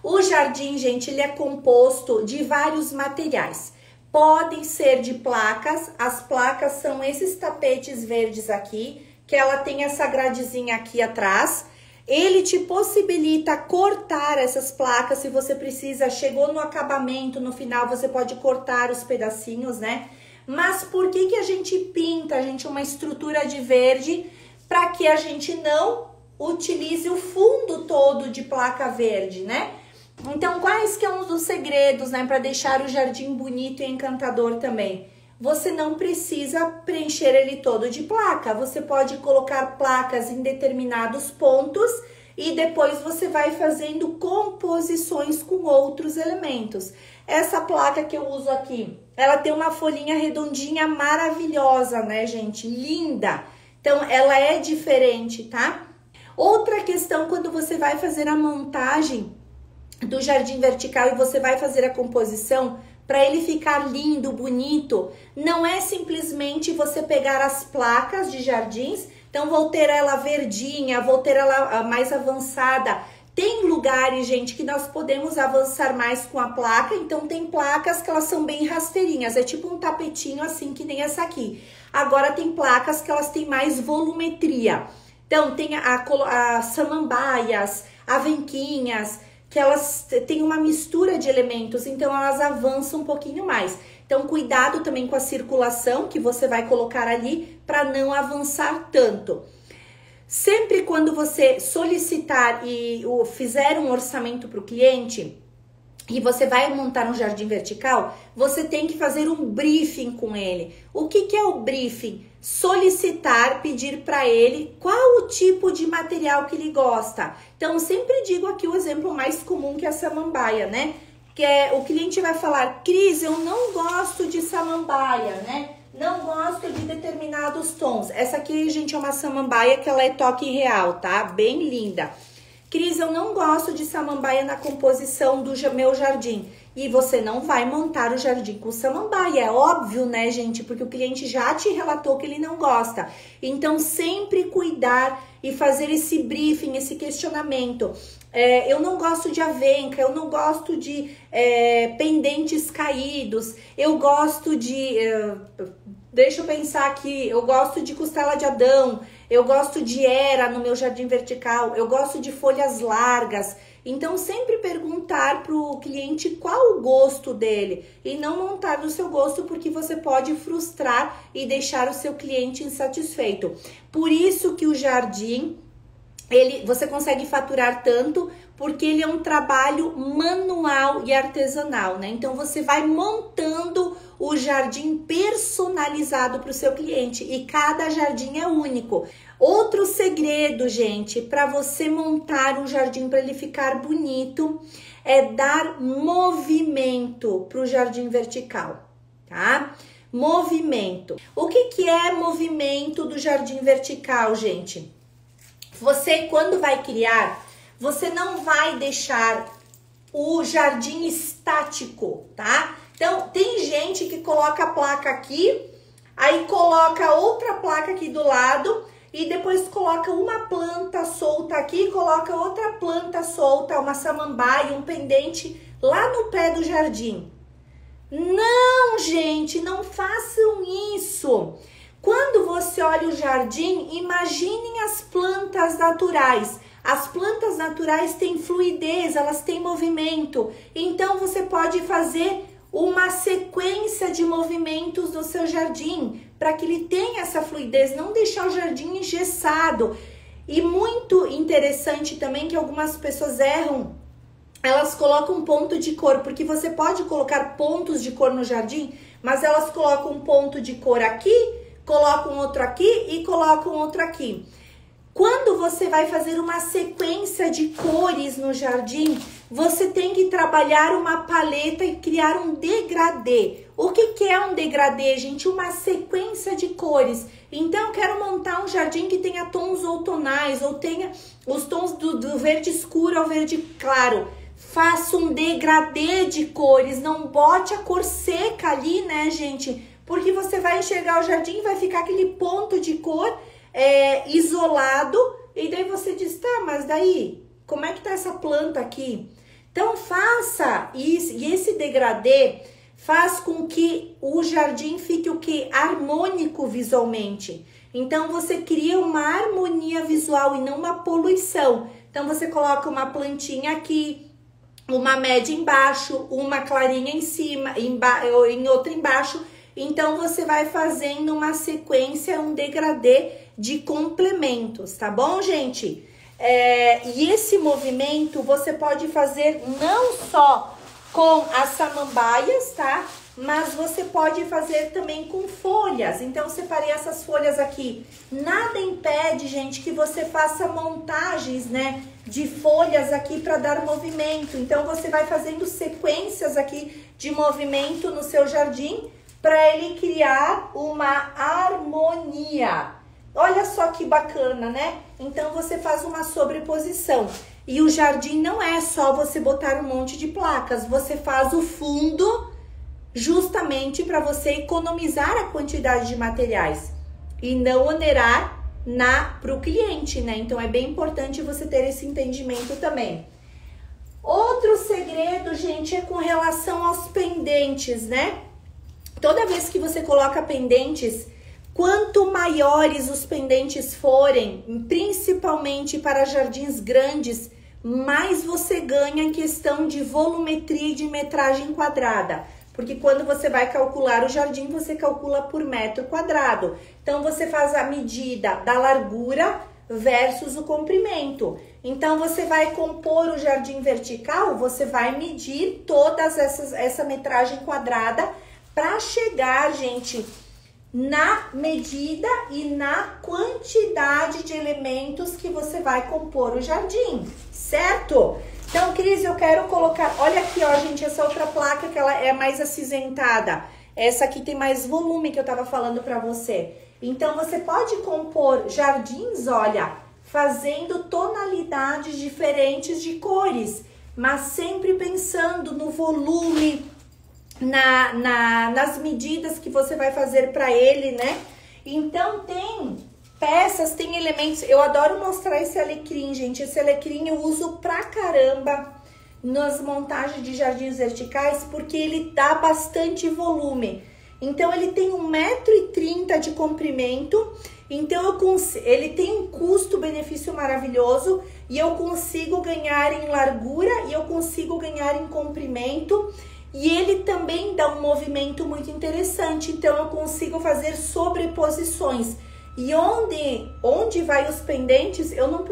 O jardim, gente, ele é composto de vários materiais. Podem ser de placas, as placas são esses tapetes verdes aqui, que ela tem essa gradezinha aqui atrás. Ele te possibilita cortar essas placas, se você precisa, chegou no acabamento, no final você pode cortar os pedacinhos, né? Mas por que que a gente pinta, gente, uma estrutura de verde? Para que a gente não utilize o fundo todo de placa verde, né? Então, quais que são os segredos, né, para deixar o jardim bonito e encantador também? Você não precisa preencher ele todo de placa, você pode colocar placas em determinados pontos e depois você vai fazendo composições com outros elementos. Essa placa que eu uso aqui, ela tem uma folhinha redondinha maravilhosa, né, gente? Linda! Então, ela é diferente, tá? Outra questão, quando você vai fazer a montagem do jardim vertical e você vai fazer a composição, para ele ficar lindo, bonito, não é simplesmente você pegar as placas de jardins, então vou ter ela verdinha, vou ter ela mais avançada. Tem lugares, gente, que nós podemos avançar mais com a placa, então tem placas que elas são bem rasteirinhas, é tipo um tapetinho assim, que nem essa aqui. Agora tem placas que elas têm mais volumetria, então tem as samambaias, avenquinhas, que elas têm uma mistura de elementos, então elas avançam um pouquinho mais. Então, cuidado também com a circulação que você vai colocar ali para não avançar tanto. Sempre quando você solicitar e fizer um orçamento para o cliente e você vai montar um jardim vertical, você tem que fazer um briefing com ele. O que que é o briefing? Solicitar, pedir para ele qual o tipo de material que ele gosta. Então, eu sempre digo aqui o exemplo mais comum, que é a samambaia, né? Que é, o cliente vai falar, Cris, eu não gosto de samambaia, né? Não gosto de determinados tons. Essa aqui, gente, é uma samambaia que ela é toque real, tá? Bem linda. Cris, eu não gosto de samambaia na composição do meu jardim. E você não vai montar o jardim com samambaia, é óbvio, né, gente? Porque o cliente já te relatou que ele não gosta. Então, sempre cuidar e fazer esse briefing, esse questionamento. Eu não gosto de avenca, eu não gosto de pendentes caídos, eu gosto de... deixa eu pensar aqui, eu gosto de costela de Adão, eu gosto de era no meu jardim vertical, eu gosto de folhas largas. Então, sempre perguntar para o cliente qual o gosto dele e não montar no seu gosto, porque você pode frustrar e deixar o seu cliente insatisfeito. Por isso que o jardim, você consegue faturar tanto, porque ele é um trabalho manual e artesanal, né? Então, você vai montando o jardim personalizado para o seu cliente e cada jardim é único. Outro segredo, gente, para você montar um jardim para ele ficar bonito é dar movimento para o jardim vertical, tá? Movimento. O que que é movimento do jardim vertical, gente? Você, quando vai criar, você não vai deixar o jardim estático, tá? Então, tem gente que coloca a placa aqui, aí coloca outra placa aqui do lado e depois coloca uma planta solta aqui, coloca outra planta solta, uma samambaia, um pendente lá no pé do jardim. Não, gente, não façam isso. Quando você olha o jardim, imaginem as plantas naturais. As plantas naturais têm fluidez, elas têm movimento. Então, você pode fazer uma sequência de movimentos no seu jardim para que ele tenha essa fluidez, não deixar o jardim engessado. E muito interessante também que algumas pessoas erram, elas colocam um ponto de cor, porque você pode colocar pontos de cor no jardim, mas elas colocam um ponto de cor aqui, colocam outro aqui e colocam outro aqui. Quando você vai fazer uma sequência de cores no jardim, você tem que trabalhar uma paleta e criar um degradê. O que é um degradê, gente? Uma sequência de cores. Então, eu quero montar um jardim que tenha tons outonais, ou tenha os tons do verde escuro ao verde claro. Faça um degradê de cores, não bote a cor seca ali, né, gente? Porque você vai enxergar o jardim e vai ficar aquele ponto de cor isolado, e daí você diz, tá, mas daí, como é que tá essa planta aqui? Então faça isso, e esse degradê faz com que o jardim fique o que? Harmônico visualmente. Então você cria uma harmonia visual e não uma poluição. Então você coloca uma plantinha aqui, uma média embaixo, uma clarinha em cima, em outra embaixo. Então você vai fazendo uma sequência, um degradê de complementos, tá bom, gente? E esse movimento você pode fazer não só com as samambaias, tá? Mas você pode fazer também com folhas. Então, eu separei essas folhas aqui. Nada impede, gente, que você faça montagens, né, de folhas aqui para dar movimento. Então, você vai fazendo sequências aqui de movimento no seu jardim para ele criar uma harmonia. Olha só que bacana, né? Então, você faz uma sobreposição. E o jardim não é só você botar um monte de placas. Você faz o fundo justamente para você economizar a quantidade de materiais e não onerar para o cliente, né? Então, é bem importante você ter esse entendimento também. Outro segredo, gente, é com relação aos pendentes, né? Toda vez que você coloca pendentes, quanto maiores os pendentes forem, principalmente para jardins grandes, mais você ganha em questão de volumetria e de metragem quadrada. Porque quando você vai calcular o jardim, você calcula por metro quadrado. Então, você faz a medida da largura versus o comprimento. Então, você vai compor o jardim vertical, você vai medir todas essa metragem quadrada para chegar, gente, na medida e na quantidade de elementos que você vai compor o jardim, certo? Então, Cris, eu quero colocar... Olha aqui, ó, gente, essa outra placa que ela é mais acinzentada. Essa aqui tem mais volume que eu tava falando pra você. Então, você pode compor jardins, olha, fazendo tonalidades diferentes de cores, mas sempre pensando no volume, nas medidas que você vai fazer pra ele, né? Então, tem peças, tem elementos. Eu adoro mostrar esse alecrim, gente. Esse alecrim eu uso pra caramba nas montagens de jardins verticais, porque ele dá bastante volume. Então, ele tem 1,30 m de comprimento. Então, ele tem um custo-benefício maravilhoso. E eu consigo ganhar em largura e eu consigo ganhar em comprimento. E ele também dá um movimento muito interessante. Então, eu consigo fazer sobreposições. E onde vai os pendentes, eu não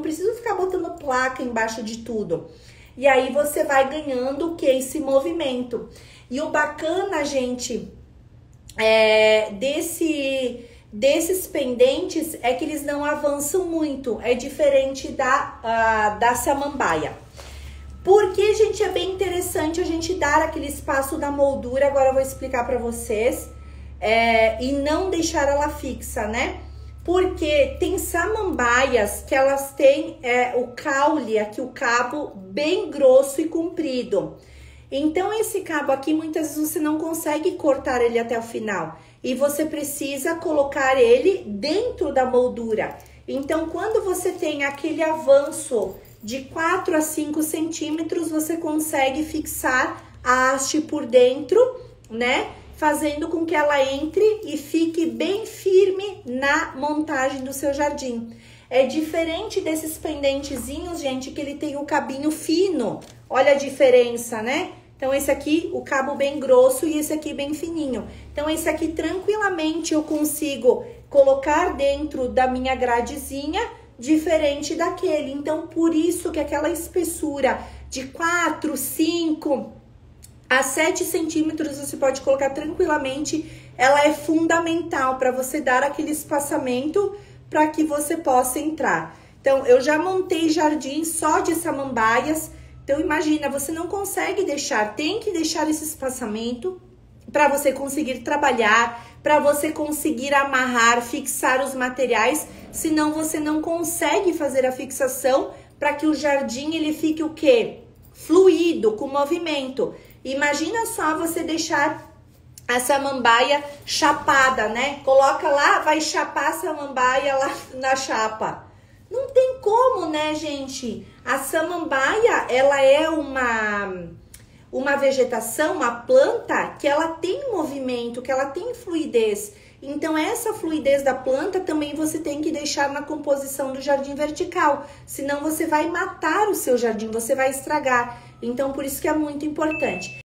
preciso ficar botando placa embaixo de tudo. E aí você vai ganhando o que? Esse movimento. E o bacana, gente, desses pendentes é que eles não avançam muito. É diferente da samambaia. Porque, gente, é bem interessante a gente dar aquele espaço da moldura. Agora eu vou explicar para vocês. E não deixar ela fixa, né? Porque tem samambaias que elas têm o caule, aqui o cabo bem grosso e comprido. Então, esse cabo aqui, muitas vezes você não consegue cortar ele até o final. E você precisa colocar ele dentro da moldura. Então, quando você tem aquele avanço de 4 a 5 centímetros, você consegue fixar a haste por dentro, né? Fazendo com que ela entre e fique bem firme na montagem do seu jardim. É diferente desses pendentezinhos, gente, que ele tem o cabinho fino. Olha a diferença, né? Então, esse aqui, o cabo bem grosso e esse aqui bem fininho. Então, esse aqui, tranquilamente, eu consigo colocar dentro da minha gradezinha, diferente daquele. Então, por isso que aquela espessura de 4, 5... a 7 centímetros você pode colocar tranquilamente, ela é fundamental para você dar aquele espaçamento para que você possa entrar. Então, eu já montei jardim só de samambaias, então imagina, você não consegue deixar, tem que deixar esse espaçamento para você conseguir trabalhar, para você conseguir amarrar, fixar os materiais, senão você não consegue fazer a fixação para que o jardim ele fique o quê? Fluido, com movimento. Imagina só você deixar a samambaia chapada, né? Coloca lá, vai chapar a samambaia lá na chapa. Não tem como, né, gente? A samambaia, ela é uma vegetação, uma planta que ela tem movimento, que ela tem fluidez. Então, essa fluidez da planta também você tem que deixar na composição do jardim vertical. Senão, você vai matar o seu jardim, você vai estragar. Então, por isso que é muito importante.